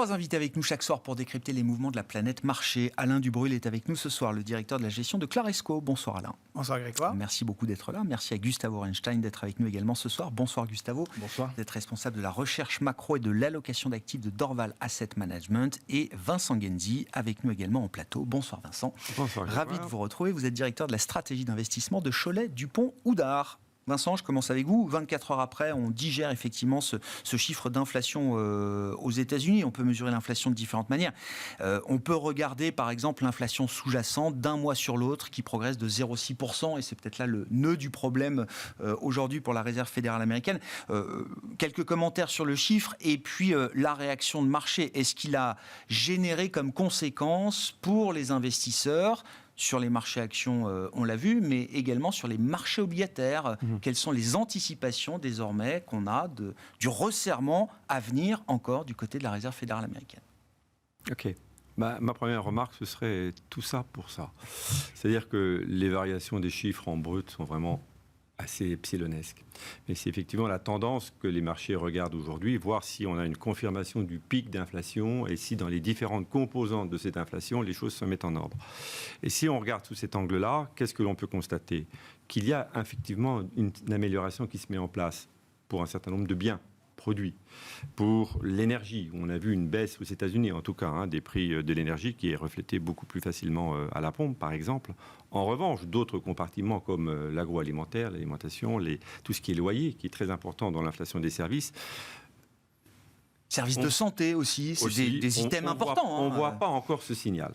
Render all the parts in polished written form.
Trois invités avec nous chaque soir pour décrypter les mouvements de la planète marché. Alain Dubrul est avec nous ce soir, le directeur de la gestion de Claresco. Bonsoir Alain. Bonsoir Grégoire. Merci beaucoup d'être là. Merci à Gustavo Renstein d'être avec nous également ce soir. Bonsoir Gustavo. Bonsoir. Vous êtes responsable de la recherche macro et de l'allocation d'actifs de Dorval Asset Management. Et Vincent Genzi avec nous également en plateau. Bonsoir Vincent. Bonsoir Grégoire. Ravi de vous retrouver. Vous êtes directeur de la stratégie d'investissement de Cholet Dupont Oudart. Vincent, je commence avec vous. 24 heures après, on digère effectivement ce chiffre d'inflation aux États-Unis. On peut mesurer l'inflation de différentes manières. On peut regarder, par exemple, l'inflation sous-jacente d'un mois sur l'autre qui progresse de 0,6%. Et c'est peut-être là le nœud du problème aujourd'hui pour la Réserve fédérale américaine. Quelques commentaires sur le chiffre et puis la réaction de marché. Est-ce qu'il a généré comme conséquence pour les investisseurs sur les marchés actions, on l'a vu, mais également sur les marchés obligataires. Quelles sont les anticipations désormais qu'on a du resserrement à venir encore du côté de la Réserve fédérale américaine? Ok. Ma première remarque, ce serait tout ça pour ça. C'est-à-dire que les variations des chiffres en brut sont vraiment assez epsilonesques. Mais c'est effectivement la tendance que les marchés regardent aujourd'hui, voir si on a une confirmation du pic d'inflation et si dans les différentes composantes de cette inflation, les choses se mettent en ordre. Et si on regarde sous cet angle-là, qu'est-ce que l'on peut constater? Qu'il y a effectivement une amélioration qui se met en place pour un certain nombre de biens produits. Pour l'énergie, on a vu une baisse aux États-Unis, en tout cas, des prix de l'énergie qui est reflété beaucoup plus facilement à la pompe, par exemple. En revanche, d'autres compartiments comme l'agroalimentaire, l'alimentation, tout ce qui est loyer, qui est très important dans l'inflation des services. Services de santé aussi, c'est des items importants. On ne voit pas encore ce signal.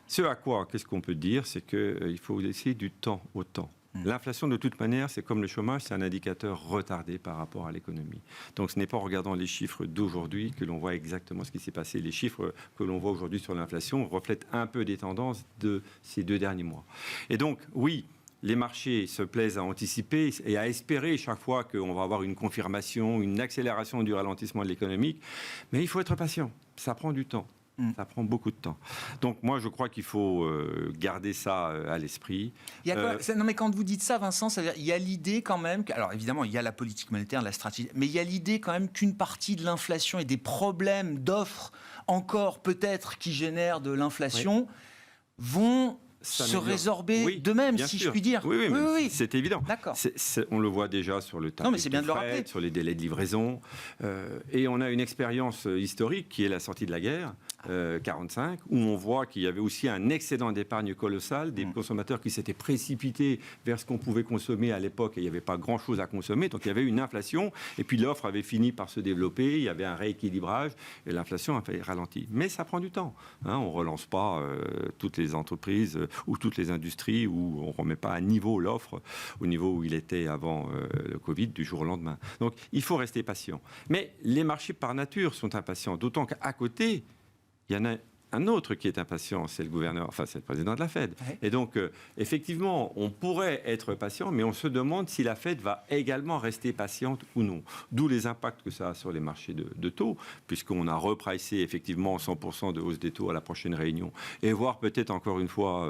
Ce à quoi, qu'est-ce qu'on peut dire, c'est qu'il faut laisser du temps au temps. L'inflation, de toute manière, c'est comme le chômage, c'est un indicateur retardé par rapport à l'économie. Donc, ce n'est pas en regardant les chiffres d'aujourd'hui que l'on voit exactement ce qui s'est passé. Les chiffres que l'on voit aujourd'hui sur l'inflation reflètent un peu des tendances de ces 2 derniers mois. Et donc, oui, les marchés se plaisent à anticiper et à espérer chaque fois qu'on va avoir une confirmation, une accélération du ralentissement de l'économie. Mais il faut être patient. Ça prend du temps. Ça prend beaucoup de temps. Donc moi, je crois qu'il faut garder ça à l'esprit. Non, mais quand vous dites ça, Vincent, c'est-à-dire, il y a l'idée quand même... Alors évidemment, il y a la politique monétaire, la stratégie, mais il y a l'idée quand même qu'une partie de l'inflation et des problèmes d'offres encore peut-être qui génèrent de l'inflation vont se résorber d'eux-mêmes, si je puis dire. Oui. C'est évident. D'accord. On le voit déjà sur le tarif c'est bien de le rappeler. sur les délais de livraison. Et on a une expérience historique qui est la sortie de la guerre, 45, où on voit qu'il y avait aussi un excédent d'épargne colossal, des consommateurs qui s'étaient précipités vers ce qu'on pouvait consommer à l'époque et il n'y avait pas grand-chose à consommer. Donc il y avait une inflation et puis l'offre avait fini par se développer, il y avait un rééquilibrage et l'inflation a fait ralentir. Mais ça prend du temps. On ne relance pas toutes les entreprises ou toutes les industries où on ne remet pas à niveau l'offre au niveau où il était avant le Covid du jour au lendemain. Donc il faut rester patient. Mais les marchés par nature sont impatients, d'autant qu'à côté, il y en a un autre qui est impatient, c'est le gouverneur, enfin c'est le président de la Fed. Ouais. Et donc, effectivement, on pourrait être patient, mais on se demande si la Fed va également rester patiente ou non. D'où les impacts que ça a sur les marchés de taux, puisqu'on a repricé effectivement 100% de hausse des taux à la prochaine réunion, et voire peut-être encore une fois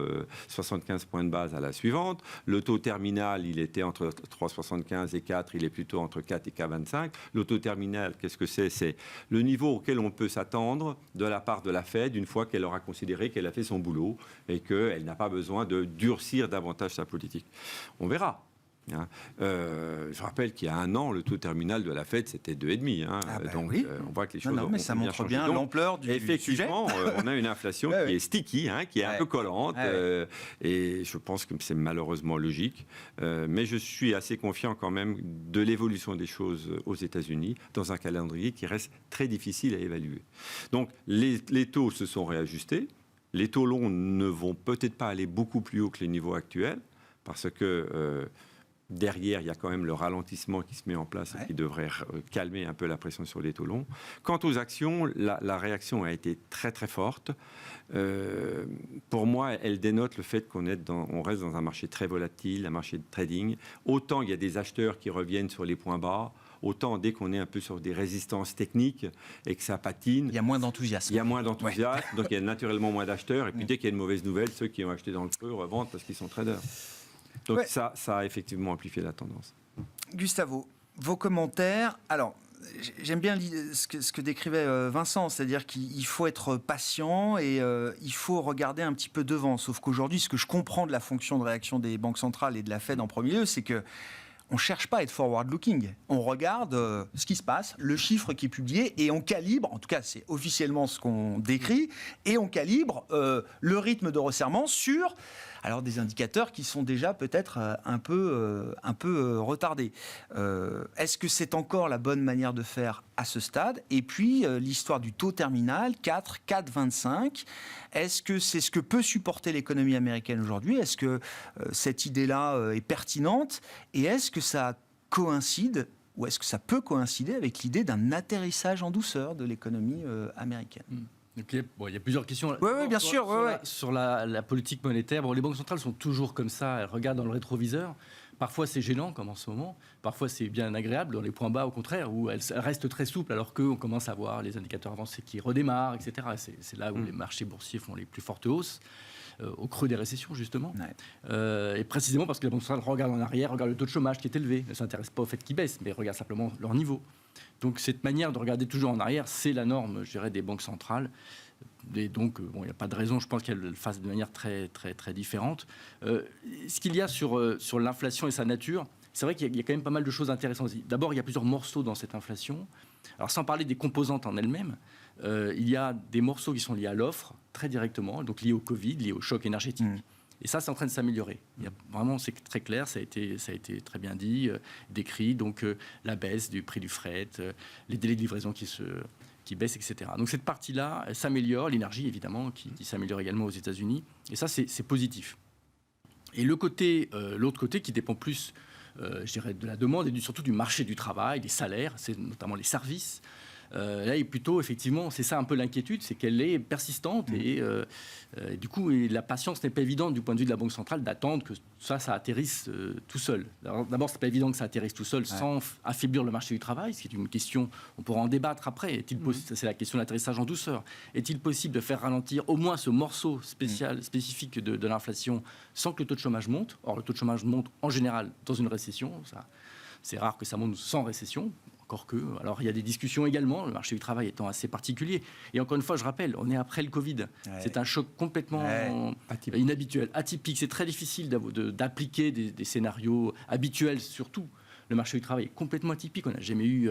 75 points de base à la suivante. Le taux terminal, il était entre 3,75 et 4, il est plutôt entre 4 et 4,25. Le taux terminal, qu'est-ce que c'est? C'est le niveau auquel on peut s'attendre de la part de la Fed, une fois qu'elle aura considéré qu'elle a fait son boulot et qu'elle n'a pas besoin de durcir davantage sa politique. On verra. Je rappelle qu'il y a 1 an, le taux terminal de la Fed, c'était 2,5. Donc, on voit que les choses mais ça montre bien l'ampleur du sujet. Effectivement, on a une inflation qui est sticky, qui est un peu collante. Et je pense que c'est malheureusement logique. Mais je suis assez confiant quand même de l'évolution des choses aux États-Unis dans un calendrier qui reste très difficile à évaluer. Donc, les taux se sont réajustés. Les taux longs ne vont peut-être pas aller beaucoup plus haut que les niveaux actuels parce que... derrière, il y a quand même le ralentissement qui se met en place et qui devrait calmer un peu la pression sur les taux longs. Quant aux actions, la réaction a été très très forte. Pour moi, elle dénote le fait qu'on reste dans un marché très volatile, un marché de trading. Autant il y a des acheteurs qui reviennent sur les points bas, autant dès qu'on est un peu sur des résistances techniques et que ça patine... Il y a moins d'enthousiasme. Donc il y a naturellement moins d'acheteurs. Et puis dès qu'il y a une mauvaise nouvelle, ceux qui ont acheté dans le creux revendent parce qu'ils sont traders. Donc ça a effectivement amplifié la tendance. Gustavo, vos commentaires. Alors, j'aime bien ce que décrivait Vincent, c'est-à-dire qu'il faut être patient et il faut regarder un petit peu devant. Sauf qu'aujourd'hui, ce que je comprends de la fonction de réaction des banques centrales et de la Fed en premier lieu, c'est que on ne cherche pas à être forward-looking. On regarde ce qui se passe, le chiffre qui est publié, et on calibre, en tout cas c'est officiellement ce qu'on décrit, et on calibre le rythme de resserrement sur des indicateurs qui sont déjà peut-être un peu retardés. Est-ce que c'est encore la bonne manière de faire à ce stade ? Et puis l'histoire du taux terminal, 4,25, est-ce que c'est ce que peut supporter l'économie américaine aujourd'hui ? Est-ce que cette idée-là est pertinente ? Et est-ce que ça coïncide, ou est-ce que ça peut coïncider avec l'idée d'un atterrissage en douceur de l'économie américaine ? Okay. Bon, il y a plusieurs questions. Oui, bien sûr. Sur la politique monétaire, les banques centrales sont toujours comme ça, elles regardent dans le rétroviseur. Parfois c'est gênant, comme en ce moment. Parfois c'est bien agréable, dans les points bas au contraire, où elles restent très souples, alors qu'on commence à voir les indicateurs avancés qui redémarrent, etc. C'est là où les marchés boursiers font les plus fortes hausses, au creux des récessions, justement. Ouais. Et précisément parce que les banques centrales regardent en arrière, regardent le taux de chômage qui est élevé, ne s'intéressent pas au fait qu'il baisse, mais regardent simplement leur niveau. Donc cette manière de regarder toujours en arrière, c'est la norme, je dirais, des banques centrales. Et donc, il n'y a pas de raison, je pense qu'elles le fassent de manière très, très, très différente. Ce qu'il y a sur l'inflation et sa nature, c'est vrai qu'il y a quand même pas mal de choses intéressantes. D'abord, il y a plusieurs morceaux dans cette inflation. Alors, sans parler des composantes en elles-mêmes, il y a des morceaux qui sont liés à l'offre, très directement, donc liés au Covid, liés au choc énergétique. Et ça, c'est en train de s'améliorer. Vraiment, c'est très clair, ça a été très bien dit, décrit. Donc, la baisse du prix du fret, les délais de livraison qui baissent, etc. Donc, cette partie-là, elle s'améliore. L'énergie, évidemment, qui s'améliore également aux États-Unis. Et ça, c'est positif. Et l'autre côté, qui dépend plus, je dirais, de la demande et surtout du marché du travail, des salaires, c'est notamment les services. Là, plutôt, effectivement, c'est ça un peu l'inquiétude, c'est qu'elle est persistante et du coup, la patience n'est pas évidente du point de vue de la Banque centrale d'attendre que ça atterrisse tout seul. Alors, d'abord, c'est pas évident que ça atterrisse tout seul sans affaiblir le marché du travail, ce qui est une question, on pourra en débattre après. C'est la question de l'atterrissage en douceur. Est-il possible de faire ralentir au moins ce morceau spécifique de l'inflation sans que le taux de chômage monte ? Or, le taux de chômage monte en général dans une récession. C'est rare que ça monte sans récession. Encore que. Alors, il y a des discussions également, le marché du travail étant assez particulier. Et encore une fois, je rappelle, on est après le Covid. Ouais. C'est un choc complètement inhabituel, atypique. C'est très difficile d'appliquer des scénarios habituels, surtout. Le marché du travail est complètement atypique. On n'a jamais eu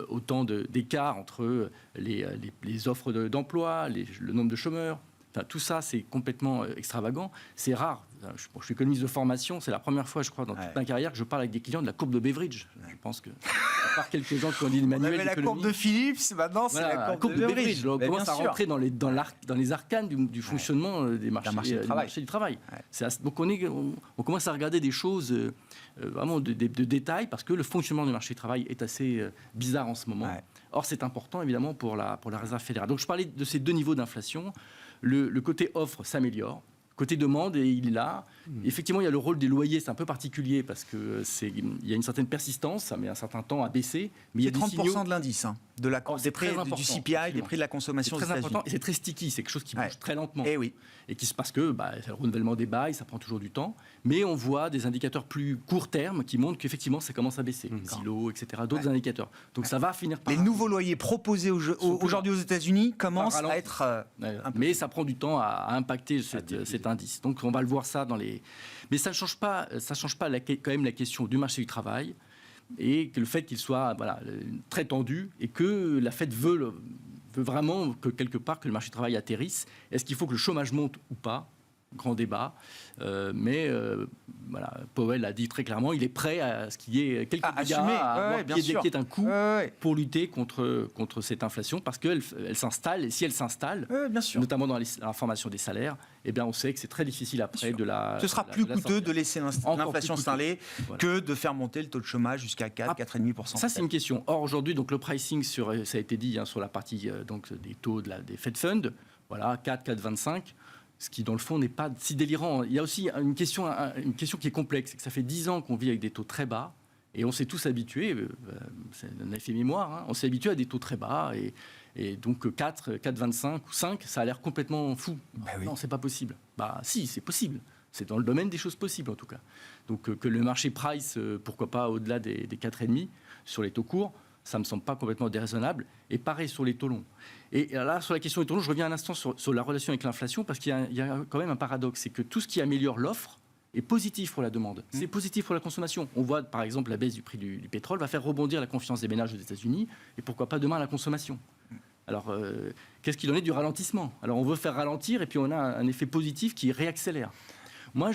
autant d'écart entre les offres d'emploi, le nombre de chômeurs. Enfin, tout ça, c'est complètement extravagant. C'est rare. Je suis économiste de formation. C'est la première fois, je crois, dans toute ma carrière que je parle avec des clients de la courbe de Beveridge. Je pense que, à part quelques gens qui ont dit le manuel d'économie... On avait la courbe de Phillips, maintenant c'est la courbe de Beveridge. On commence à rentrer dans les arcanes du fonctionnement des marchés du travail. Ouais. Donc on commence à regarder des choses vraiment de détail, parce que le fonctionnement du marché du travail est assez bizarre en ce moment. Ouais. Or, c'est important, évidemment, pour la Réserve fédérale. Donc, je parlais de ces deux niveaux d'inflation. Le côté offre s'améliore. Côté demande, et il est là. Effectivement, il y a le rôle des loyers, c'est un peu particulier parce qu'il y a une certaine persistance, ça met un certain temps à baisser. Mais c'est 30% de l'indice, des prix du CPI, des prix de la consommation. C'est très important et c'est très sticky, c'est quelque chose qui bouge très lentement. Et oui. Et qui se passe que c'est le renouvellement des bails, ça prend toujours du temps. Mais on voit des indicateurs plus court terme qui montrent qu'effectivement ça commence à baisser. Zillow, etc. D'autres indicateurs. Donc ça va finir par... Les nouveaux loyers proposés aujourd'hui aux États-Unis commencent à être... Mais ça prend du temps à impacter cet indice. Donc on va le voir ça dans les... Mais ça ne change pas quand même la question du marché du travail et que le fait qu'il soit très tendu et que la Fed veut vraiment que quelque part que le marché du travail atterrisse. Est-ce qu'il faut que le chômage monte ou pas ? Grand débat. Mais Powell a dit très clairement, il est prêt à ce qu'il y ait quelques dégâts, qui est un coût pour lutter contre cette inflation, parce qu'elle s'installe, et si elle s'installe, notamment dans la formation des salaires, eh bien on sait que c'est très difficile après de la... Ce sera plus coûteux de laisser l'inflation s'installer que de faire monter le taux de chômage jusqu'à 4,5%. Ça, c'est une question. Or, aujourd'hui, donc, le pricing, ça a été dit sur la partie des taux des Fed Funds, 4,25%. Ce qui, dans le fond, n'est pas si délirant. Il y a aussi une question qui est complexe. C'est que ça fait 10 ans qu'on vit avec des taux très bas. Et on s'est tous habitués, c'est un effet mémoire, on s'est habitué à des taux très bas. Et donc 4,25 ou 5, ça a l'air complètement fou. Non, c'est pas possible. Si, c'est possible. C'est dans le domaine des choses possibles, en tout cas. Donc que le marché price, pourquoi pas au-delà des 4,5 sur les taux courts, Ça ne me semble pas complètement déraisonnable. Et pareil sur les taux longs. Et là, sur la question des taux longs, je reviens un instant sur la relation avec l'inflation, parce qu'il y a quand même un paradoxe. C'est que tout ce qui améliore l'offre est positif pour la demande. C'est positif pour la consommation. On voit, par exemple, la baisse du prix du pétrole va faire rebondir la confiance des ménages aux États-Unis, et pourquoi pas demain la consommation. Alors, qu'est-ce qu'il en est du ralentissement? Alors, on veut faire ralentir, et puis on a un effet positif qui réaccélère. Moi,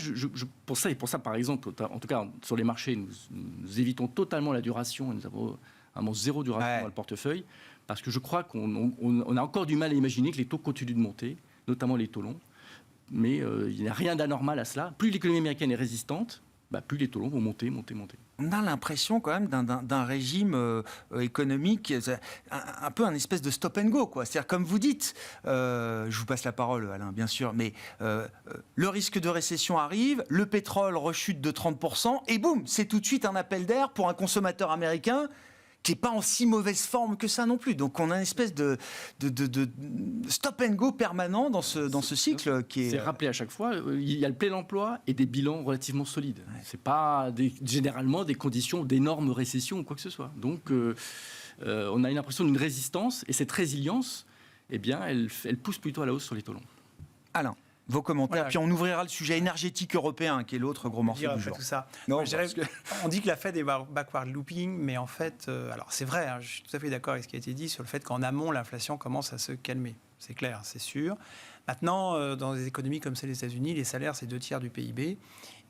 pour ça, par exemple, en tout cas, sur les marchés, nous évitons totalement la duration, et nous avons vraiment zéro duration dans le portefeuille, parce que je crois qu'on a encore du mal à imaginer que les taux continuent de monter, notamment les taux longs. Mais il n'y a rien d'anormal à cela. Plus l'économie américaine est résistante, plus les taux longs vont monter. On a l'impression quand même d'un régime économique, un peu un espèce de stop and go, quoi. C'est-à-dire, comme vous dites, je vous passe la parole, Alain, bien sûr, mais le risque de récession arrive, le pétrole rechute de 30%, et boum, c'est tout de suite un appel d'air pour un consommateur américain qui n'est pas en si mauvaise forme que ça non plus. Donc on a une espèce de stop and go permanent dans ce cycle qui est... C'est rappelé à chaque fois, il y a le plein emploi et des bilans relativement solides. Ouais. Ce n'est pas généralement des conditions d'énorme récession ou quoi que ce soit. Donc on a une impression d'une résistance, et cette résilience, eh bien, elle pousse plutôt à la hausse sur les taux longs. Alain, vos commentaires, voilà. Puis on ouvrira le sujet énergétique européen, qui est l'autre gros morceau du jour. Tout ça. Non, on dit que la Fed est backward looping, mais en fait, alors c'est vrai, je suis tout à fait d'accord avec ce qui a été dit sur le fait qu'en amont, l'inflation commence à se calmer. C'est clair, c'est sûr. Maintenant, dans des économies comme celle des États-Unis, les salaires, c'est 2/3 du PIB.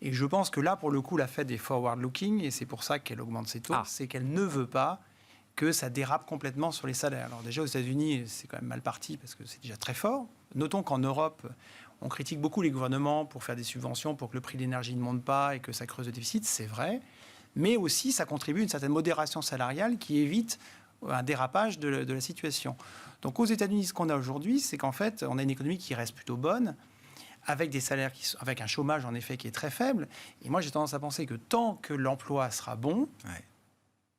Et je pense que là, pour le coup, la Fed est forward looking, et c'est pour ça qu'elle augmente ses taux. C'est qu'elle ne veut pas que ça dérape complètement sur les salaires. Alors déjà, aux États-Unis, c'est quand même mal parti, parce que c'est déjà très fort. Notons qu'en Europe, on critique beaucoup les gouvernements pour faire des subventions, pour que le prix de l'énergie ne monte pas et que ça creuse le déficit, c'est vrai. Mais aussi, ça contribue à une certaine modération salariale qui évite un dérapage de la situation. Donc aux États-Unis, ce qu'on a aujourd'hui, c'est qu'en fait, on a une économie qui reste plutôt bonne, avec des salaires avec un chômage en effet qui est très faible. Et moi, j'ai tendance à penser que tant que l'emploi sera bon,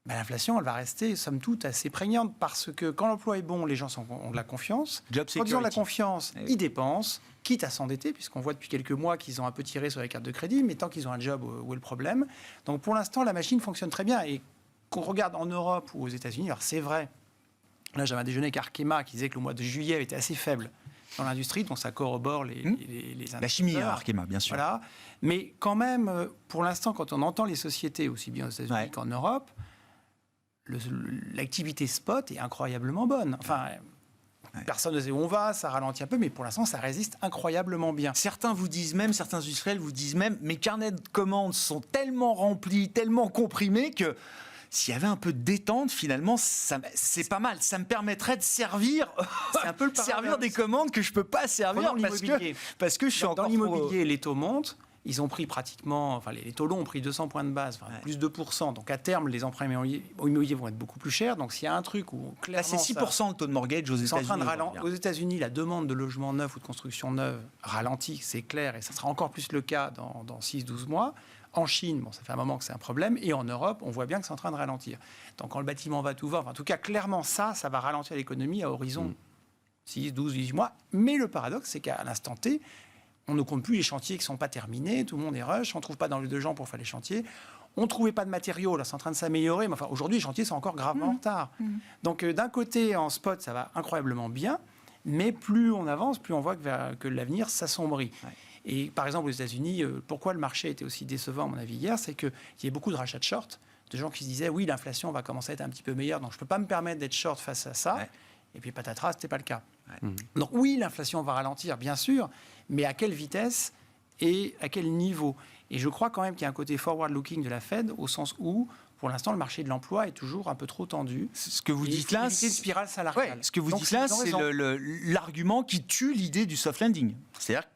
l'inflation, elle va rester, somme toute, assez prégnante, parce que quand l'emploi est bon, les gens ont de la confiance. Quand ils ont de la confiance, ils dépensent, quitte à s'endetter, puisqu'on voit depuis quelques mois qu'ils ont un peu tiré sur les cartes de crédit, mais tant qu'ils ont un job, où est le problème? Donc pour l'instant, la machine fonctionne très bien. Et qu'on regarde en Europe ou aux États-Unis, alors c'est vrai, là j'avais un déjeuner avec Arkema qui disait que le mois de juillet avait été assez faible dans l'industrie, donc ça corrobore les la chimie à Arkema, bien sûr. Voilà. Mais quand même, pour l'instant, quand on entend les sociétés, aussi bien aux États-Unis qu'en Europe, l'activité spot est incroyablement bonne. Enfin, personne ne sait où on va, ça ralentit un peu, mais pour l'instant, ça résiste incroyablement bien. Certains industriels vous disent même, mes carnets de commandes sont tellement remplis, tellement comprimés que s'il y avait un peu de détente, finalement, c'est pas mal. Ça me permettrait de servir des commandes que je peux pas servir parce que je suis encore dans l'immobilier, les taux montent. Ils ont pris pratiquement, les taux longs ont pris 200 points de base, plus de 2%. Donc à terme, les emprunts immobiliers vont être beaucoup plus chers. Donc s'il y a un truc où clairement, c'est 6% le taux de mortgage aux États-Unis. Aux États-Unis, la demande de logement neuf ou de construction neuve ralentit, c'est clair, et ça sera encore plus le cas dans 6-12 mois. En Chine, ça fait un moment que c'est un problème, et en Europe, on voit bien que c'est en train de ralentir. Donc quand le bâtiment va tout voir, en tout cas, clairement, ça va ralentir l'économie à horizon 6, 12, 18 mois. Mais le paradoxe, c'est qu'à l'instant T, on ne compte plus les chantiers qui ne sont pas terminés, tout le monde est rush, on ne trouve pas de gens pour faire les chantiers. On ne trouvait pas de matériaux, là c'est en train de s'améliorer, mais aujourd'hui les chantiers sont encore gravement en retard. Donc d'un côté, en spot, ça va incroyablement bien, mais plus on avance, plus on voit que l'avenir s'assombrit. Et par exemple aux États-Unis, pourquoi le marché était aussi décevant à mon avis hier, c'est qu'il y a beaucoup de rachats de short, de gens qui se disaient oui, l'inflation va commencer à être un petit peu meilleure, donc je ne peux pas me permettre d'être short face à ça. Et puis patatras, ce n'était pas le cas. Donc oui, l'inflation va ralentir, bien sûr, mais à quelle vitesse et à quel niveau? Et je crois quand même qu'il y a un côté forward-looking de la Fed, au sens où, pour l'instant, le marché de l'emploi est toujours un peu trop tendu. Ce que vous dites là, c'est une spirale salariale. Ce que vous dites là, c'est l'argument qui tue l'idée du soft landing. C'est-à-dire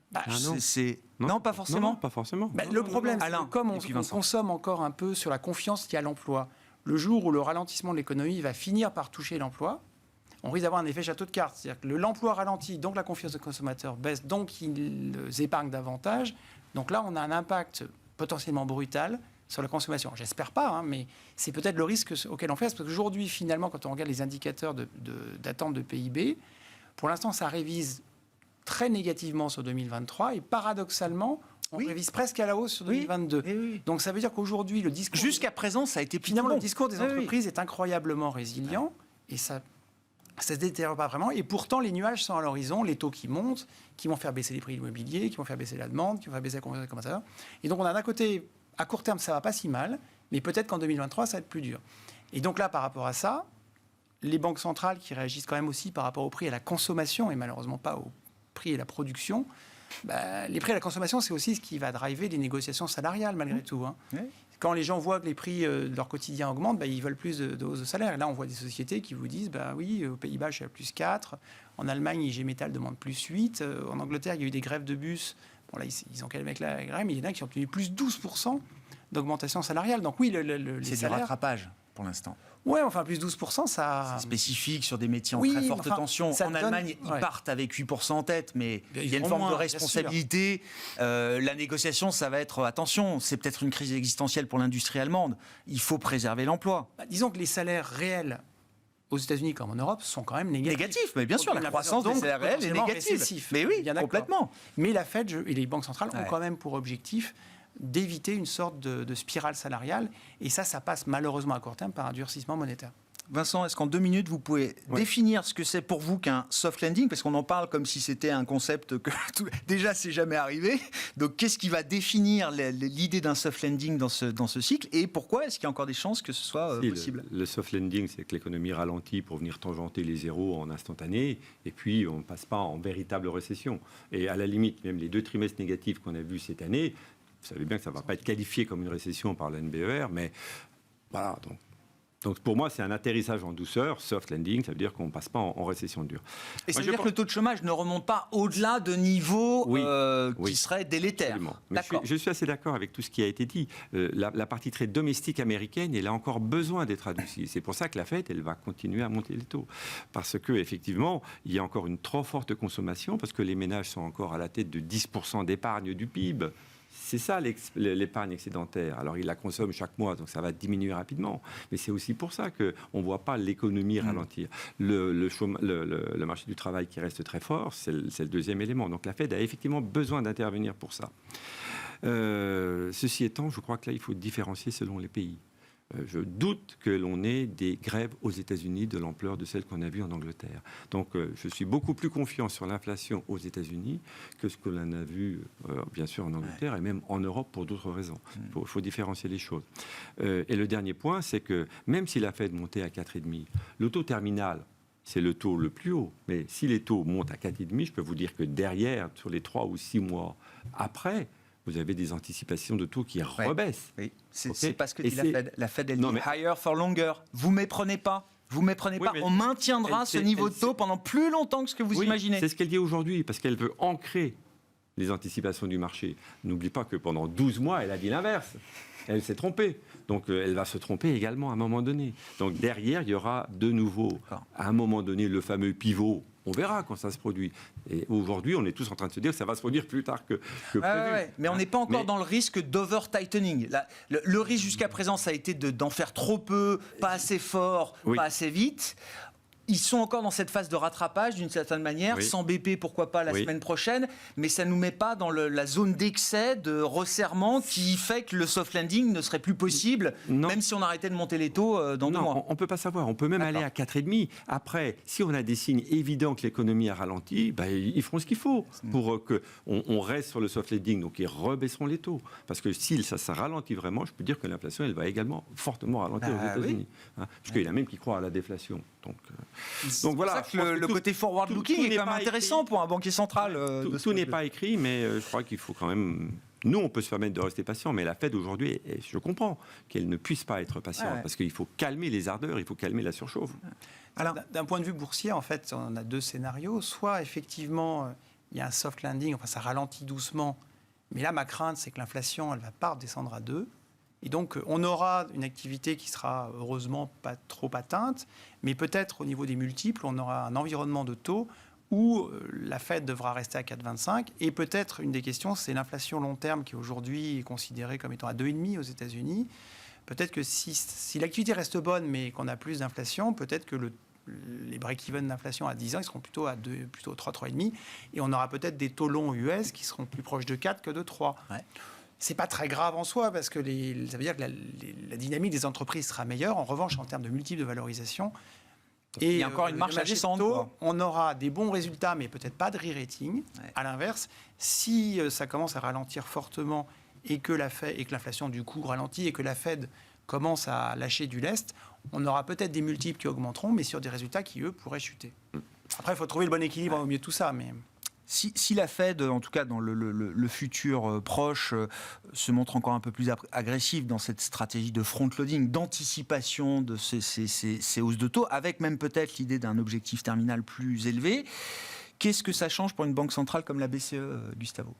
non, pas forcément. Non, pas forcément. Le problème, c'est que comme on consomme encore un peu sur la confiance qu'il y a à l'emploi, le jour où le ralentissement de l'économie va finir par toucher l'emploi, on risque d'avoir un effet château de cartes. C'est-à-dire que l'emploi ralentit, donc la confiance des consommateurs baisse, donc ils épargnent davantage. Donc là, on a un impact potentiellement brutal sur la consommation. J'espère pas, mais c'est peut-être le risque auquel on fait. Parce qu'aujourd'hui, finalement, quand on regarde les indicateurs d'attente de PIB, pour l'instant, ça révise très négativement sur 2023. Et paradoxalement, On Oui. révise presque à la hausse sur Oui. 2022. Oui. Donc ça veut dire qu'aujourd'hui, le discours... Jusqu'à présent, ça a été plutôt Finalement, bon. le discours des Oui, oui. entreprises est incroyablement résilient et ça se détériore pas vraiment. Et pourtant, les nuages sont à l'horizon, les taux qui montent, qui vont faire baisser les prix de l'immobilier, qui vont faire baisser la demande, qui vont faire baisser la consommation, comment ça va. Et donc, on a d'un côté, à court terme, ça va pas si mal, mais peut-être qu'en 2023, ça va être plus dur. Et donc là, par rapport à ça, les banques centrales qui réagissent quand même aussi par rapport au prix et à la consommation et malheureusement pas au prix et la production, les prix et la consommation, c'est aussi ce qui va driver les négociations salariales malgré tout. Hein. Oui. Quand les gens voient que les prix de leur quotidien augmentent, ils veulent plus de hausse de salaire. Et là, on voit des sociétés qui vous disent, oui, aux Pays-Bas, je suis à plus 4. En Allemagne, IG Metall demande plus 8. En Angleterre, il y a eu des grèves de bus. Bon, là, ils ont calmé avec la grève, mais il y en a qui ont obtenu plus 12% d'augmentation salariale. Donc oui, les C'est du salaires... rattrapage pour l'instant. Ouais, enfin, plus 12%, ça... C'est spécifique sur des métiers en Oui, très mais forte enfin, tension. ça En donne- Allemagne, ils ouais. partent avec 8% en tête, mais Bien, il y a ils une ont forme moins, de bien responsabilité. La négociation, ça va être, attention, c'est peut-être une crise existentielle pour l'industrie allemande. Il faut préserver l'emploi. Disons que les salaires réels aux États-Unis comme en Europe sont quand même négatifs. Négatif, mais bien sûr, la croissance des Donc, salaires réels est potentiellement négative. récessif. Mais oui, Bien d'accord. complètement. Mais la Fed et les banques centrales ont Ouais. quand même pour objectif d'éviter une sorte de spirale salariale. Et ça passe malheureusement à court terme par un durcissement monétaire. Vincent, est-ce qu'en 2 minutes, vous pouvez définir ce que c'est pour vous qu'un soft landing? Parce qu'on en parle comme si c'était un concept que déjà, c'est jamais arrivé. Donc, qu'est-ce qui va définir l'idée d'un soft landing dans ce cycle? Et pourquoi est-ce qu'il y a encore des chances que ce soit Si, possible? le soft landing, c'est que l'économie ralentit pour venir tangenter les zéros en instantané, et puis on ne passe pas en véritable récession. Et à la limite, même les 2 trimestres négatifs qu'on a vus cette année, vous savez bien que ça ne va pas être qualifié comme une récession par la NBER, mais voilà, donc pour moi, c'est un atterrissage en douceur, soft landing, ça veut dire qu'on ne passe pas en récession dure. Et ça Moi, veut dire que le taux de chômage ne remonte pas au-delà de niveaux Oui, qui oui. seraient délétères. Absolument. Mais D'accord. je suis assez d'accord avec tout ce qui a été dit. La partie très domestique américaine, elle a encore besoin d'être adoucie. C'est pour ça que la Fed, elle va continuer à monter les taux. Parce qu'effectivement, il y a encore une trop forte consommation, parce que les ménages sont encore à la tête de 10% d'épargne du PIB. C'est ça l'épargne excédentaire. Alors, ils la consomment chaque mois, donc ça va diminuer rapidement. Mais c'est aussi pour ça qu'on ne voit pas l'économie ralentir. Le marché du travail qui reste très fort, c'est le deuxième élément. Donc, la Fed a effectivement besoin d'intervenir pour ça. Ceci étant, je crois que là, il faut différencier selon les pays. Je doute que l'on ait des grèves aux États-Unis de l'ampleur de celles qu'on a vues en Angleterre. Donc, je suis beaucoup plus confiant sur l'inflation aux États-Unis que ce que l'on a vu, bien sûr, en Angleterre et même en Europe pour d'autres raisons. Il faut différencier les choses. Et le dernier point, c'est que même si la Fed montait à 4,5, le taux terminal, c'est le taux le plus haut. Mais si les taux montent à 4,5, je peux vous dire que derrière, sur les 3 ou 6 mois après, vous avez des anticipations de taux qui rebaissent. Oui, c'est Okay. pas ce que Et dit la c'est- Fed. La Fed, elle Non, dit mais- higher for longer. Vous méprenez pas. Vous méprenez Oui, pas. mais On maintiendra elle ce sait- niveau elle de taux sait- pendant plus longtemps que ce que vous Oui, imaginez. c'est ce qu'elle dit aujourd'hui, parce qu'elle veut ancrer les anticipations du marché. N'oublie pas que pendant 12 mois, elle a dit l'inverse. Elle s'est trompée. Donc, elle va se tromper également à un moment donné. Donc, derrière, il y aura de nouveau, D'accord. à un moment donné, le fameux pivot. On verra quand ça se produit. Et aujourd'hui, on est tous en train de se dire que ça va se produire plus tard que prévu. Ouais. Mais on n'est pas encore Mais- dans le risque d'over-tightening. Le risque jusqu'à présent, ça a été d'en faire trop peu, pas assez fort, Oui. pas assez vite. Ils sont encore dans cette phase de rattrapage d'une certaine manière, Oui. sans BP, pourquoi pas la Oui. semaine prochaine, mais ça ne nous met pas dans la zone d'excès, de resserrement qui fait que le soft landing ne serait plus possible, Non. même si on arrêtait de monter les taux dans 2 mois. Non, on ne peut pas savoir. On peut même D'accord. aller à 4,5. Après, si on a des signes évidents que l'économie a ralenti, ils feront ce qu'il faut pour qu'on reste sur le soft landing. Donc, ils rebaisseront les taux. Parce que si ça ralentit vraiment, je peux dire que l'inflation, elle va également fortement ralentir aux États-Unis. Hein, parce qu'il y en a même qui croient à la déflation. Donc voilà. C'est pour ça que le côté forward-looking est n'est quand même pas intéressant écrit. pour un banquier central. de ce Tout point n'est de vue. pas écrit, mais je crois qu'il faut quand même... Nous, on peut se permettre de rester patient, mais la Fed aujourd'hui, et je comprends qu'elle ne puisse pas être patiente, Ouais. parce qu'il faut calmer les ardeurs, il faut calmer la surchauffe. Alors, d'un point de vue boursier, en fait, on a 2 scénarios. Soit, effectivement, il y a un soft landing, enfin, ça ralentit doucement. Mais là, ma crainte, c'est que l'inflation, elle ne va pas redescendre à 2. Et donc, on aura une activité qui sera heureusement pas trop atteinte, mais peut-être au niveau des multiples, on aura un environnement de taux où la Fed devra rester à 4,25. Et peut-être, une des questions, c'est l'inflation long terme qui aujourd'hui est considérée comme étant à 2,5 aux États-Unis. Peut-être que si l'activité reste bonne, mais qu'on a plus d'inflation, peut-être que les break-even d'inflation à 10 ans, ils seront plutôt à 2, plutôt 3, 3,5. Et on aura peut-être des taux longs US qui seront plus proches de 4 que de 3. Ouais. C'est pas très grave en soi parce que ça veut dire que la dynamique des entreprises sera meilleure. En revanche, en termes de multiples de valorisation, il y a encore une marche à descendre. On aura des bons résultats, mais peut-être pas de re-rating. Ouais. À l'inverse, si ça commence à ralentir fortement et que l'inflation du coup ralentit et que la Fed commence à lâcher du lest, on aura peut-être des multiples qui augmenteront, mais sur des résultats qui, eux, pourraient chuter. Après, il faut trouver le bon équilibre au milieu de tout ça. Mais... Si la Fed, en tout cas dans le futur proche, se montre encore un peu plus agressive dans cette stratégie de front-loading, d'anticipation de ces hausses de taux, avec même peut-être l'idée d'un objectif terminal plus élevé, qu'est-ce que ça change pour une banque centrale comme la BCE, Gustavo ?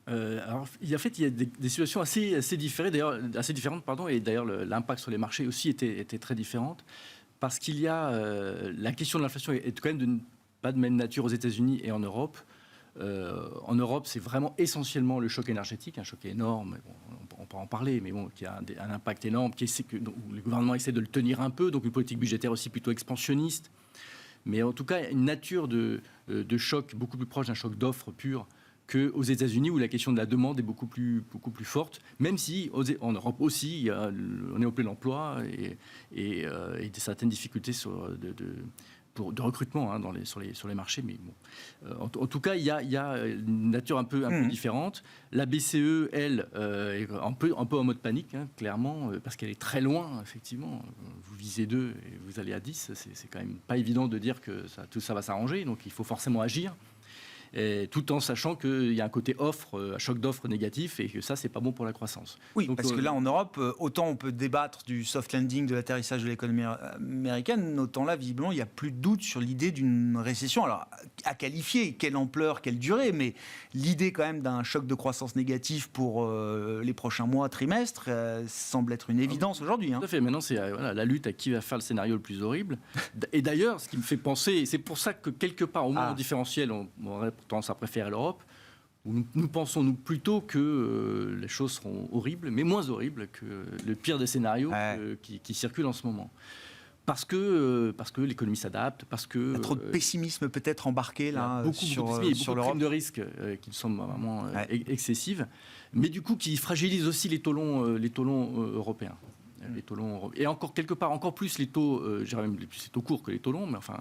Alors, il y a des situations assez différentes, et d'ailleurs l'impact sur les marchés aussi était très différent, parce qu'il y a la question de l'inflation est quand même pas de même nature aux États-Unis et en Europe. En Europe, c'est vraiment essentiellement le choc énergétique, un choc énorme, on peut en parler, mais bon, qui a un impact énorme, où le gouvernement essaie de le tenir un peu, donc une politique budgétaire aussi plutôt expansionniste, mais en tout cas une nature de choc beaucoup plus proche d'un choc d'offre pure qu'aux États-Unis, où la question de la demande est beaucoup plus forte, même si en Europe aussi, on est au plein emploi et certaines difficultés de recrutement sur les marchés. Mais bon. En tout cas, il y a une nature un peu différente. La BCE, elle, est un peu en mode panique, clairement, parce qu'elle est très loin, effectivement. Vous visez 2 et vous allez à 10. C'est quand même pas évident de dire que tout ça va s'arranger, donc il faut forcément agir. Tout en sachant qu'il y a un côté un choc d'offres négatif, et que ça, c'est pas bon pour la croissance. Oui, donc, parce que là, en Europe, autant on peut débattre du soft landing, de l'atterrissage de l'économie américaine, autant là, visiblement, il n'y a plus de doute sur l'idée d'une récession. Alors, à qualifier, quelle ampleur, quelle durée, mais l'idée quand même d'un choc de croissance négatif pour les prochains mois, trimestres, semble être une évidence aujourd'hui. Tout à fait. Maintenant, c'est la lutte à qui va faire le scénario le plus horrible. Et d'ailleurs, ce qui me fait penser, c'est pour ça que quelque part, au moment différentiel, on aurait tendance à préférer l'Europe, où nous pensons nous plutôt que les choses seront horribles, mais moins horribles que le pire des scénarios qui circulent en ce moment. Parce que l'économie s'adapte, parce que... Il y a trop de pessimisme peut-être embarqué là, sur l'Europe. Il y a beaucoup de primes de risque qui sont vraiment excessives, mais du coup qui fragilisent aussi les taux longs européens. Et encore quelque part, encore plus les taux, je dirais même plus les taux courts que les taux longs, mais enfin,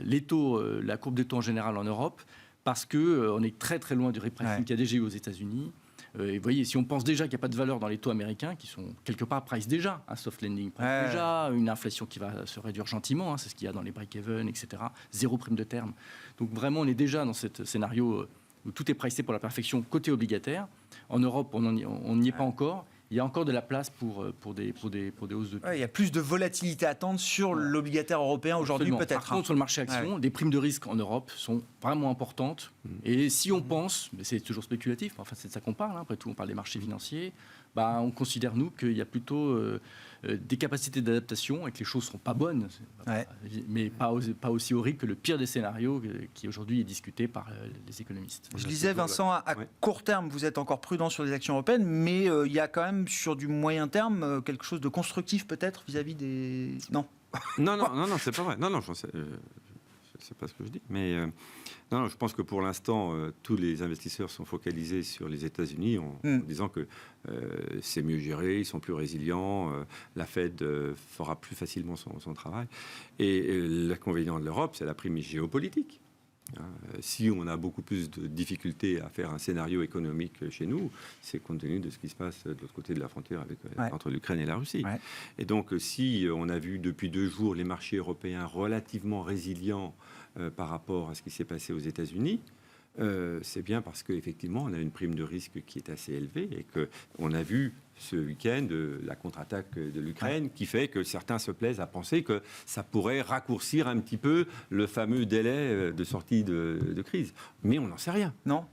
la courbe des taux en général en Europe, parce qu'on est très très loin du repricing qu'il y a déjà eu aux États-Unis. Et vous voyez, si on pense déjà qu'il n'y a pas de valeur dans les taux américains, qui sont quelque part price déjà, un soft landing price déjà, une inflation qui va se réduire gentiment, c'est ce qu'il y a dans les break-even, etc. 0 prime de terme. Donc vraiment, on est déjà dans ce scénario où tout est pricé pour la perfection côté obligataire. En Europe, on n'y est pas encore. Il y a encore de la place pour des hausses de taux. Il y a plus de volatilité à attendre sur l'obligataire européen aujourd'hui, peut-être. Par contre, sur le marché action, des primes de risque en Europe sont vraiment importantes. Et si on pense, mais c'est toujours spéculatif, enfin, c'est de ça qu'on parle, après tout, on parle des marchés financiers, on considère, nous, qu'il y a plutôt des capacités d'adaptation et que les choses ne seront pas bonnes, mais pas aussi horribles que le pire des scénarios qui aujourd'hui est discuté par les économistes. Je disais, Vincent, à court terme, vous êtes encore prudent sur les actions européennes, mais il y a quand même sur du moyen terme quelque chose de constructif peut-être vis-à-vis des... Non, c'est pas vrai. Non, je sais pas ce que je dis, mais non, je pense que pour l'instant, tous les investisseurs sont focalisés sur les États-Unis en disant que c'est mieux géré, ils sont plus résilients, la Fed fera plus facilement son travail. Et l'inconvénient de l'Europe, c'est la prime géopolitique. Si on a beaucoup plus de difficultés à faire un scénario économique chez nous, c'est compte tenu de ce qui se passe de l'autre côté de la frontière entre l'Ukraine et la Russie. Et donc, si on a vu depuis 2 jours les marchés européens relativement résilients par rapport à ce qui s'est passé aux États-Unis, c'est bien parce qu'effectivement, on a une prime de risque qui est assez élevée et qu'on a vu ce week-end la contre-attaque de l'Ukraine qui fait que certains se plaisent à penser que ça pourrait raccourcir un petit peu le fameux délai de sortie de crise. Mais on n'en sait rien. Non,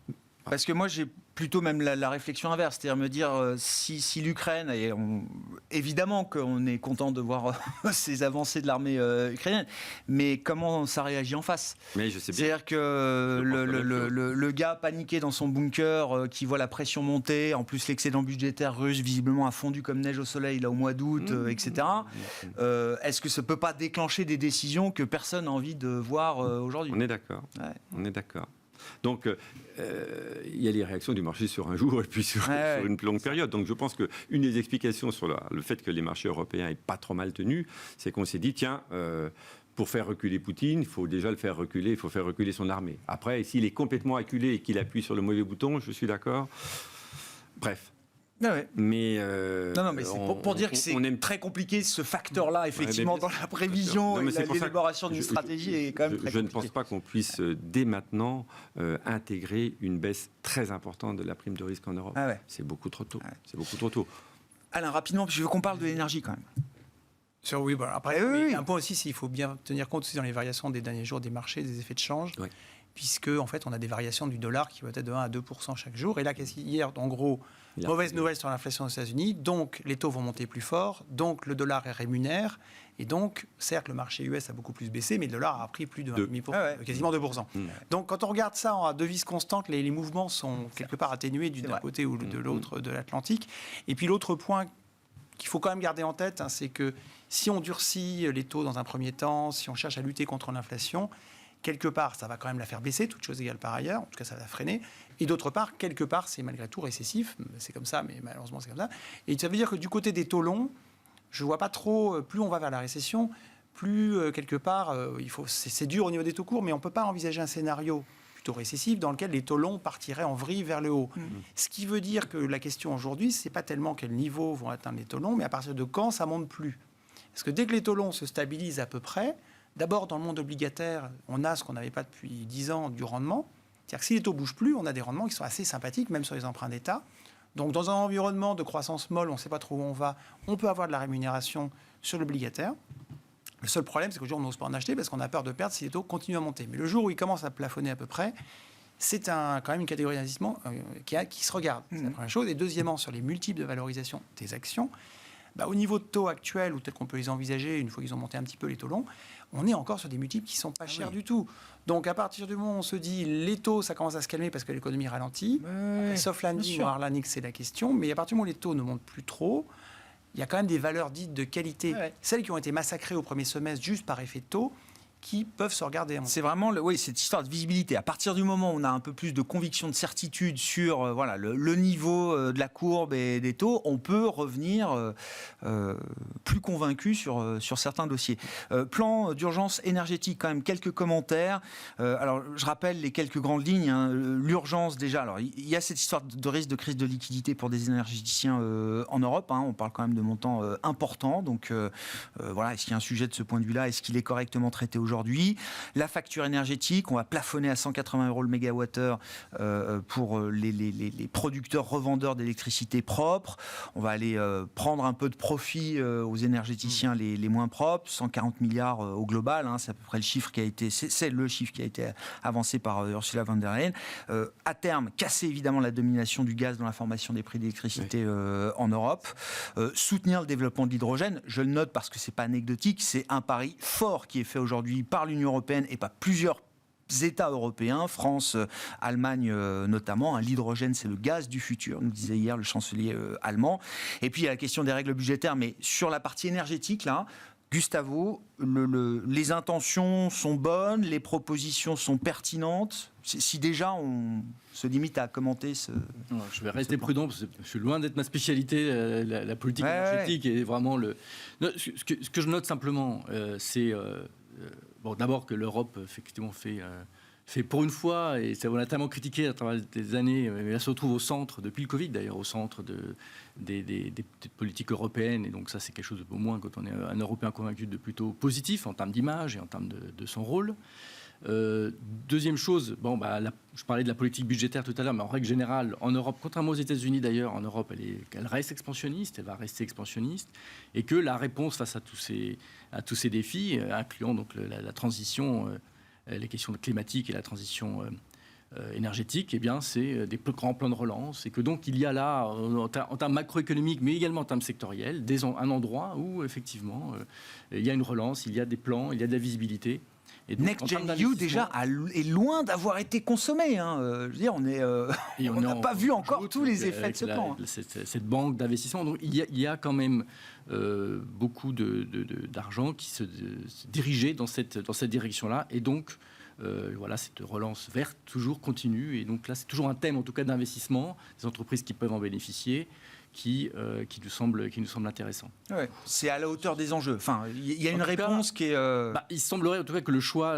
parce que moi j'ai plutôt même la réflexion inverse, c'est-à-dire me dire si l'Ukraine, et évidemment qu'on est content de voir ces avancées de l'armée ukrainienne, mais comment ça réagit en face? Mais je sais bien. C'est-à-dire que le gars paniqué dans son bunker, qui voit la pression monter, en plus l'excédent budgétaire russe visiblement a fondu comme neige au soleil là au mois d'août, etc. Est-ce que ça peut pas déclencher des décisions que personne n'a envie de voir aujourd'hui? On est d'accord. Ouais. On est d'accord. Donc, il y a les réactions du marché sur un jour et puis sur une longue période. Donc, je pense qu'une des explications sur le fait que les marchés européens n'aient pas trop mal tenu, c'est qu'on s'est dit, tiens, pour faire reculer Poutine, il faut déjà le faire reculer, il faut faire reculer son armée. Après, s'il est complètement acculé et qu'il appuie sur le mauvais bouton, je suis d'accord. Bref. Ah ouais. Mais mais c'est pour dire que c'est très compliqué ce facteur-là, effectivement, dans la prévision et l'élaboration d'une stratégie est quand même très compliqué. Je ne pense pas qu'on puisse dès maintenant intégrer une baisse très importante de la prime de risque en Europe. Ah ouais. C'est beaucoup trop tôt. C'est beaucoup trop tôt. Alain, rapidement, parce que je veux qu'on parle de l'énergie quand même. Oui, bon, après, un point aussi, il faut bien tenir compte aussi dans les variations des derniers jours des marchés, des effets de change. Oui. Puisque en fait, on a des variations du dollar qui vont être de 1 à 2% chaque jour. Et là, hier, en gros, mauvaise nouvelle sur l'inflation aux États-Unis. Donc, les taux vont monter plus fort. Donc, le dollar est rémunère. Et donc, certes, le marché US a beaucoup plus baissé, mais le dollar a pris plus de 1,5%, quasiment 2%. Donc, quand on regarde ça en devise constante, les mouvements sont quelque part atténués d'un côté ou de l'autre de l'Atlantique. Et puis, l'autre point qu'il faut quand même garder en tête, c'est que si on durcit les taux dans un premier temps, si on cherche à lutter contre l'inflation, quelque part, ça va quand même la faire baisser, toutes choses égales par ailleurs. En tout cas, ça va la freiner. Et d'autre part, quelque part, c'est malgré tout récessif. C'est comme ça, mais malheureusement, c'est comme ça. Et ça veut dire que du côté des taux longs, je ne vois pas trop, plus on va vers la récession, plus, quelque part, c'est dur au niveau des taux courts, mais on ne peut pas envisager un scénario plutôt récessif dans lequel les taux longs partiraient en vrille vers le haut. Ce qui veut dire que la question aujourd'hui, ce n'est pas tellement quel niveau vont atteindre les taux longs, mais à partir de quand ça ne monte plus. Parce que dès que les taux longs se stabilisent à peu près, d'abord, dans le monde obligataire, on a ce qu'on n'avait pas depuis 10 ans, du rendement. C'est-à-dire que si les taux ne bougent plus, on a des rendements qui sont assez sympathiques, même sur les emprunts d'État. Donc, dans un environnement de croissance molle, on ne sait pas trop où on va, on peut avoir de la rémunération sur l'obligataire. Le seul problème, c'est qu'aujourd'hui, on n'ose pas en acheter parce qu'on a peur de perdre si les taux continuent à monter. Mais le jour où ils commencent à plafonner à peu près, c'est quand même une catégorie d'investissement qui se regarde. C'est la première chose. Et deuxièmement, sur les multiples de valorisation des actions, au niveau de taux actuel, ou peut-être qu'on peut les envisager une fois qu'ils ont monté un petit peu les taux longs, on est encore sur des multiples qui ne sont pas chers du tout. Donc, à partir du moment où on se dit les taux, ça commence à se calmer parce que l'économie ralentit, soft landing ou hard landing, c'est la question. Mais à partir du moment où les taux ne montent plus trop, il y a quand même des valeurs dites de qualité. Celles qui ont été massacrées au premier semestre juste par effet de taux, qui peuvent se regarder. C'est vraiment cette histoire de visibilité. À partir du moment où on a un peu plus de conviction, de certitude sur le niveau de la courbe et des taux, on peut revenir plus convaincu sur certains dossiers. Plan d'urgence énergétique, quand même quelques commentaires. Alors, je rappelle les quelques grandes lignes. L'urgence, déjà. Alors, il y a cette histoire de risque de crise de liquidité pour des énergéticiens en Europe. On parle quand même de montants importants. Donc, est-ce qu'il y a un sujet de ce point de vue-là? Est-ce qu'il est correctement traité aujourd'hui? La facture énergétique, on va plafonner à 180 € le mégawattheure pour les producteurs revendeurs d'électricité propre. On va aller prendre un peu de profit aux énergéticiens les moins propres, 140 milliards au global, c'est à peu près le chiffre qui a été, c'est le chiffre qui a été avancé par Ursula von der Leyen. À terme, casser évidemment la domination du gaz dans la formation des prix d'électricité en Europe, soutenir le développement de l'hydrogène. Je le note parce que c'est pas anecdotique, c'est un pari fort qui est fait aujourd'hui par l'Union européenne et par plusieurs États européens, France, Allemagne notamment. L'hydrogène, c'est le gaz du futur, nous disait hier le chancelier allemand. Et puis il y a la question des règles budgétaires, mais sur la partie énergétique, là, Gustavo, les intentions sont bonnes, les propositions sont pertinentes. Si déjà on se limite à commenter ce... Non, je vais rester prudent, parce que je suis loin d'être ma spécialité, la politique énergétique est vraiment le... Non, ce que je note simplement, c'est... d'abord que l'Europe, effectivement, fait pour une fois, et ça on l'a tellement critiqué à travers des années, mais elle se retrouve au centre, depuis le Covid d'ailleurs, au centre des politiques européennes, et donc ça c'est quelque chose, au moins quand on est un Européen convaincu, de plutôt positif en termes d'image et en termes de son rôle. Deuxième chose, je parlais de la politique budgétaire tout à l'heure, mais en règle générale, en Europe, contrairement aux États-Unis d'ailleurs, en Europe, elle reste expansionniste, elle va rester expansionniste, et que la réponse face à tous ces défis, incluant donc la transition, les questions climatiques et la transition énergétique, eh bien, c'est des grands plans de relance, et que donc il y a là, en termes macroéconomiques, mais également en termes sectoriels, un endroit où effectivement il y a une relance, il y a des plans, il y a de la visibilité. Et donc, Next Gen EU déjà est loin d'avoir été consommé. Je veux dire, on n'a pas vu encore tous les effets de ce plan. Cette banque d'investissement. Donc il y a quand même beaucoup d'argent qui se dirigeait dans cette direction-là. Et donc, voilà, cette relance verte toujours continue. Et donc là, c'est toujours un thème, en tout cas, d'investissement, des entreprises qui peuvent en bénéficier, qui nous semble intéressant. Ouais, c'est à la hauteur des enjeux. Enfin, il y a une réponse qui est... il semblerait en tout cas que le choix,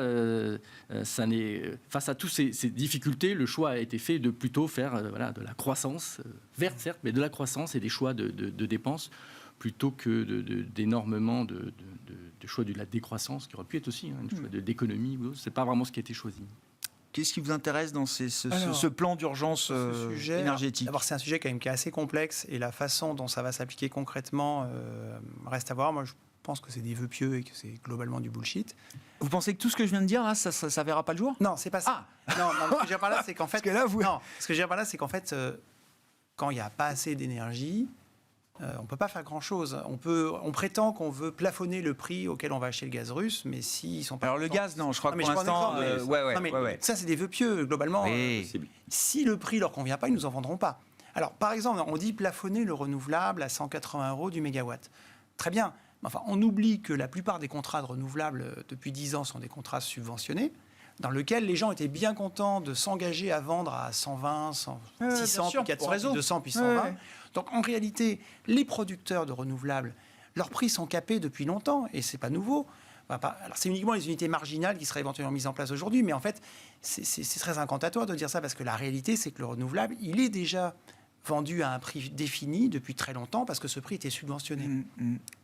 face à toutes ces difficultés, le choix a été fait de plutôt faire de la croissance, verte certes, mais de la croissance et des choix de dépenses, plutôt que d'énormément de choix de la décroissance, qui aurait pu être aussi un choix d'économie. Ce n'est pas vraiment ce qui a été choisi. Qu'est-ce qui vous intéresse dans ce plan d'urgence énergétique ? D'abord, c'est un sujet quand même qui est assez complexe et la façon dont ça va s'appliquer concrètement reste à voir. Moi, je pense que c'est des vœux pieux et que c'est globalement du bullshit. Vous pensez que tout ce que je viens de dire, là, ça verra pas le jour ? Non, c'est pas ça. Non, ce que je veux dire par là, c'est qu'en fait... ce que je veux dire par là, c'est qu'en fait, quand il n'y a pas assez d'énergie, on ne peut pas faire grand-chose. On prétend qu'on veut plafonner le prix auquel on va acheter le gaz russe, mais s'ils sont pas... Alors le gaz, non, je crois que pour l'instant... Ça, c'est des vœux pieux, globalement. Oui. Si le prix leur convient pas, ils nous en vendront pas. Alors, par exemple, on dit plafonner le renouvelable à 180 € du mégawatt. Très bien. Enfin, on oublie que la plupart des contrats de renouvelables, depuis 10 ans, sont des contrats subventionnés, dans lesquels les gens étaient bien contents de s'engager à vendre à 120, 600, puis 400, puis 200, puis 120. Ouais. Donc, en réalité, les producteurs de renouvelables, leurs prix sont capés depuis longtemps, et c'est pas nouveau. Alors, c'est uniquement les unités marginales qui seraient éventuellement mises en place aujourd'hui, mais en fait, c'est très incantatoire de dire ça, parce que la réalité, c'est que le renouvelable, il est déjà vendu à un prix défini depuis très longtemps, parce que ce prix était subventionné.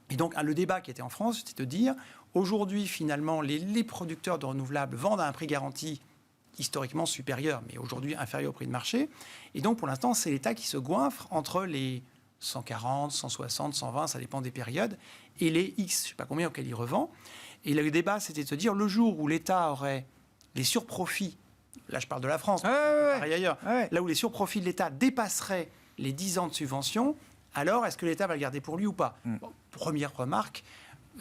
Et donc, le débat qui était en France, c'était de dire, aujourd'hui, finalement, les producteurs de renouvelables vendent à un prix garanti historiquement supérieur, mais aujourd'hui inférieur au prix de marché. Et donc, pour l'instant, c'est l'État qui se goinfre entre les 140, 160, 120, ça dépend des périodes, et les X, je ne sais pas combien auxquels il revend. Et le débat, c'était de se dire, le jour où l'État aurait les surprofits, là je parle de la France, pareil ailleurs, là où les surprofits de l'État dépasseraient les 10 ans de subvention, alors est-ce que l'État va le garder pour lui ou pas ? Bon, première remarque,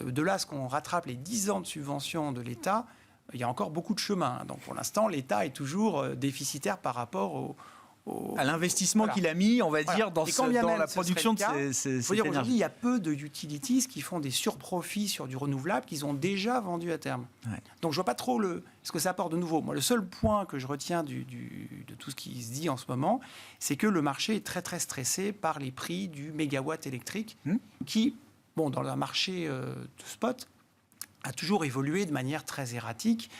de là à ce qu'on rattrape les 10 ans de subvention de l'État, il y a encore beaucoup de chemin. Donc pour l'instant, l'État est toujours déficitaire par rapport à l'investissement qu'il a mis, on va dire, dans la production de ces énergies. Aujourd'hui, il y a peu de utilities qui font des surprofits sur du renouvelable qu'ils ont déjà vendu à terme. Ouais. Donc je ne vois pas trop ce que ça apporte de nouveau. Moi, le seul point que je retiens de tout ce qui se dit en ce moment, c'est que le marché est très très stressé par les prix du mégawatt électrique qui, dans un marché de spot, a toujours évolué de manière très erratique.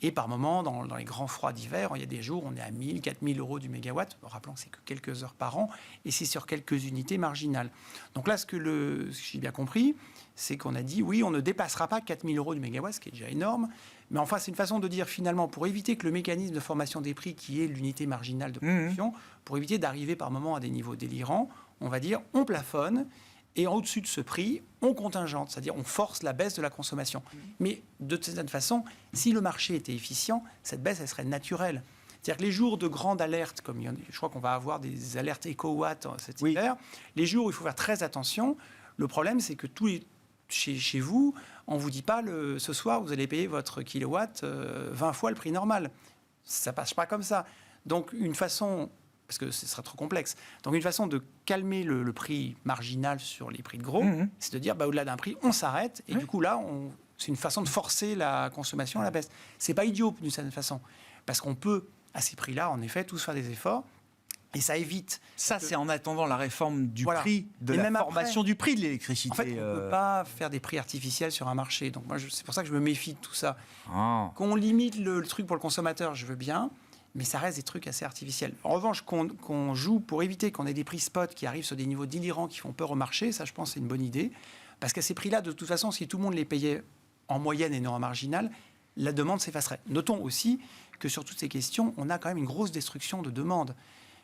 Et par moments, dans les grands froids d'hiver, il y a des jours où on est à 1000, 4000 € du mégawatt. Rappelons que c'est que quelques heures par an et c'est sur quelques unités marginales. Donc là, ce que j'ai bien compris, c'est qu'on a dit oui, on ne dépassera pas 4000 € du mégawatt, ce qui est déjà énorme. Mais enfin, c'est une façon de dire finalement, pour éviter que le mécanisme de formation des prix, qui est l'unité marginale de production, pour éviter d'arriver par moments à des niveaux délirants, on va dire on plafonne. Et au-dessus de ce prix, on contingente, c'est-à-dire on force la baisse de la consommation. Mais de cette façon, si le marché était efficient, cette baisse, elle serait naturelle. C'est-à-dire que les jours de grande alerte, comme je crois qu'on va avoir des alertes éco-watts cet hiver, les jours où il faut faire très attention, le problème, c'est que chez vous, on ne vous dit pas ce soir, vous allez payer votre kilowatt 20 fois le prix normal. Ça ne passe pas comme ça. Donc, une façon... parce que ce serait trop complexe. Donc, une façon de calmer le prix marginal sur les prix de gros, c'est de dire, au-delà d'un prix, on s'arrête. Et du coup, là, c'est une façon de forcer la consommation à la baisse. C'est pas idiot, d'une certaine façon. Parce qu'on peut, à ces prix-là, en effet, tous faire des efforts. Et ça évite... Ça, c'est en attendant la réforme du prix, de la formation du prix de l'électricité. En fait, on ne peut pas faire des prix artificiels sur un marché. Donc, moi, c'est pour ça que je me méfie de tout ça. Qu'on limite le truc pour le consommateur, je veux bien. Mais ça reste des trucs assez artificiels. En revanche, qu'on joue pour éviter qu'on ait des prix spot qui arrivent sur des niveaux délirants qui font peur au marché, ça, je pense, c'est une bonne idée. Parce qu'à ces prix-là, de toute façon, si tout le monde les payait en moyenne et non en marginal, la demande s'effacerait. Notons aussi que sur toutes ces questions, on a quand même une grosse destruction de demande.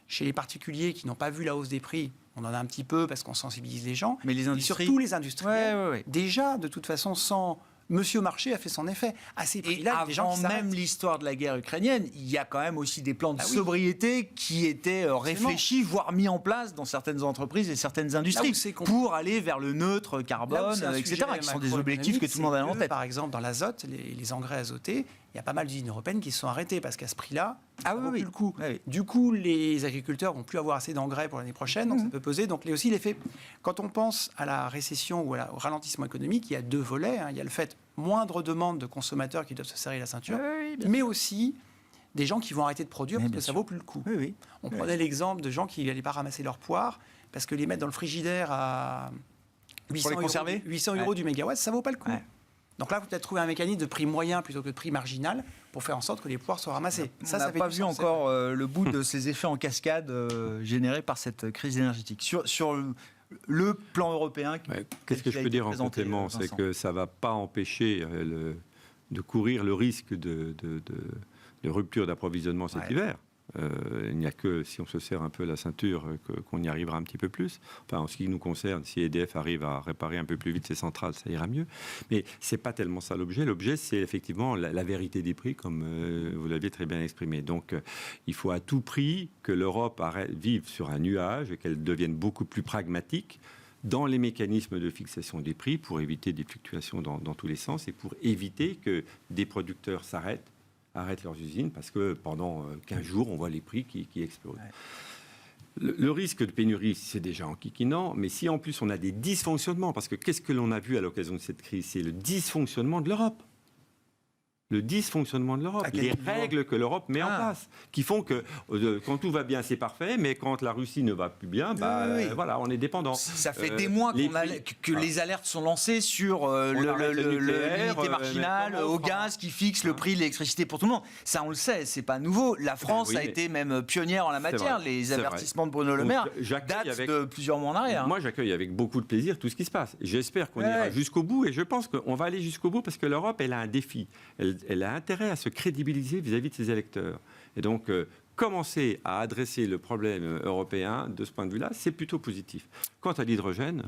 Chez les particuliers qui n'ont pas vu la hausse des prix, on en a un petit peu parce qu'on sensibilise les gens. Mais les industries... surtout les industriels, déjà, de toute façon, sans Monsieur Marché a fait son effet. À ces prix-là, il y a des gens avant qui s'arrêtent. même l'histoire de la guerre ukrainienne, il y a quand même aussi des plans de Ah oui. sobriété qui étaient réfléchis, voire mis en place dans certaines entreprises et certaines industries c'est pour aller vers le neutre Là où carbone, c'est un etc., sujet qui sont des objectifs que tout le monde a en c'est tête. Par exemple, dans l'azote, les engrais azotés, il y a pas mal d'usines européennes qui se sont arrêtées parce qu'à ce prix-là, ça vaut plus le coup. Oui, oui. Du coup, les agriculteurs vont plus avoir assez d'engrais pour l'année prochaine, donc ça peut peser. Donc aussi l'effet, quand on pense à la récession ou au ralentissement économique, il y a deux volets. Il y a le fait moindre demande de consommateurs qui doivent se serrer la ceinture, mais aussi des gens qui vont arrêter de produire Mais parce bien que ça sûr. vaut plus le coup. Oui, oui. On prenait l'exemple de gens qui n'allaient pas ramasser leurs poires parce que les mettre dans le frigidaire à 800 les conserver 800 euros du mégawatt, ça vaut pas le coup. Ouais. Donc là, vous peut-être trouver un mécanisme de prix moyen plutôt que de prix marginal pour faire en sorte que les poires soient ramassées. On Ça n'a fait pas du vu sens, c'est encore le bout de ces effets en cascade générés par cette crise énergétique. Sur le plan européen, Qu'est-ce que je peux dire en complément? C'est que ça ne va pas empêcher de courir le risque de rupture d'approvisionnement cet hiver. Il n'y a que si on se serre un peu la ceinture qu'on y arrivera un petit peu plus. Enfin, en ce qui nous concerne, si EDF arrive à réparer un peu plus vite ses centrales, ça ira mieux. Mais ce n'est pas tellement ça l'objet. L'objet, c'est effectivement la vérité des prix, comme vous l'aviez très bien exprimé. Donc, il faut à tout prix que l'Europe vive sur un nuage et qu'elle devienne beaucoup plus pragmatique dans les mécanismes de fixation des prix pour éviter des fluctuations dans tous les sens et pour éviter que des producteurs arrêtent leurs usines parce que pendant 15 jours, on voit les prix qui explosent. Ouais. Le risque de pénurie, c'est déjà enquiquinant, mais si en plus on a des dysfonctionnements, parce que qu'est-ce que l'on a vu à l'occasion de cette crise? C'est le dysfonctionnement de l'Europe. Le dysfonctionnement de l'Europe, les règles que l'Europe met en place, qui font que quand tout va bien, c'est parfait, mais quand la Russie ne va plus bien, voilà, on est dépendant. Ça fait des mois que les alertes sont lancées sur l'unité marginale au gaz qui fixe le prix de l'électricité pour tout le monde. Ça, on le sait, c'est pas nouveau. La France a été même pionnière en la matière. Les avertissements de Bruno Le Maire datent de plusieurs mois en arrière. Moi, j'accueille avec beaucoup de plaisir tout ce qui se passe. J'espère qu'on ira jusqu'au bout, et je pense qu'on va aller jusqu'au bout parce que l'Europe, elle a un défi. Elle a intérêt à se crédibiliser vis-à-vis de ses électeurs. Et donc, commencer à adresser le problème européen de ce point de vue-là, c'est plutôt positif. Quant à l'hydrogène,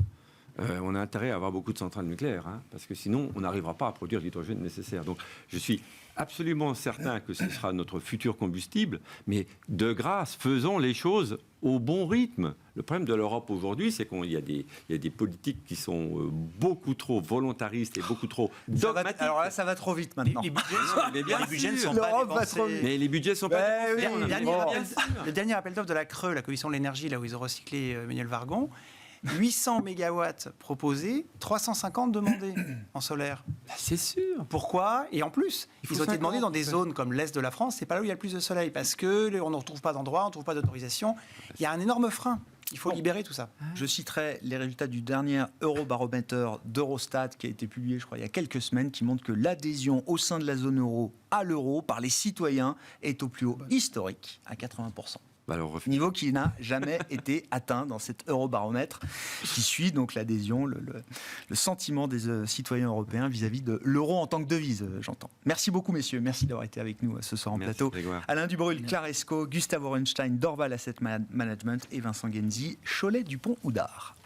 on a intérêt à avoir beaucoup de centrales nucléaires, parce que sinon, on n'arrivera pas à produire l'hydrogène nécessaire. Donc, je suis absolument certain que ce sera notre futur combustible, mais de grâce, faisons les choses au bon rythme. Le problème de l'Europe aujourd'hui, c'est qu'il y a des politiques qui sont beaucoup trop volontaristes et beaucoup trop dogmatiques. Alors là, ça va trop vite maintenant. Les budgets ne sont pas dépensés. Mais les budgets ne sont pas dépensés. Le dernier appel d'offres de la CRE, la Commission de l'énergie, là où ils ont recyclé Manuel Vargon, 800 mégawatts proposés, 350 demandés en solaire. C'est sûr. Pourquoi? Et en plus, ils ont été demandés dans des zones comme l'Est de la France, c'est pas là où il y a le plus de soleil, parce qu'on ne retrouve pas d'endroit, on ne trouve pas d'autorisation. Il y a un énorme frein. Il faut libérer tout ça. Je citerai les résultats du dernier Eurobaromètre d'Eurostat qui a été publié, je crois, il y a quelques semaines, qui montre que l'adhésion au sein de la zone euro à l'euro par les citoyens est au plus haut historique, à 80%. Niveau qui n'a jamais été atteint dans cet Eurobaromètre qui suit donc l'adhésion, le sentiment des citoyens européens vis-à-vis de l'euro en tant que devise, j'entends. Merci beaucoup, messieurs. Merci d'avoir été avec nous ce soir en plateau. Grégoire. Alain Dubrul, Claire Esco, Gustave Orenstein, Dorval Asset Management et Vincent Genzi, Cholet Dupont Houdard.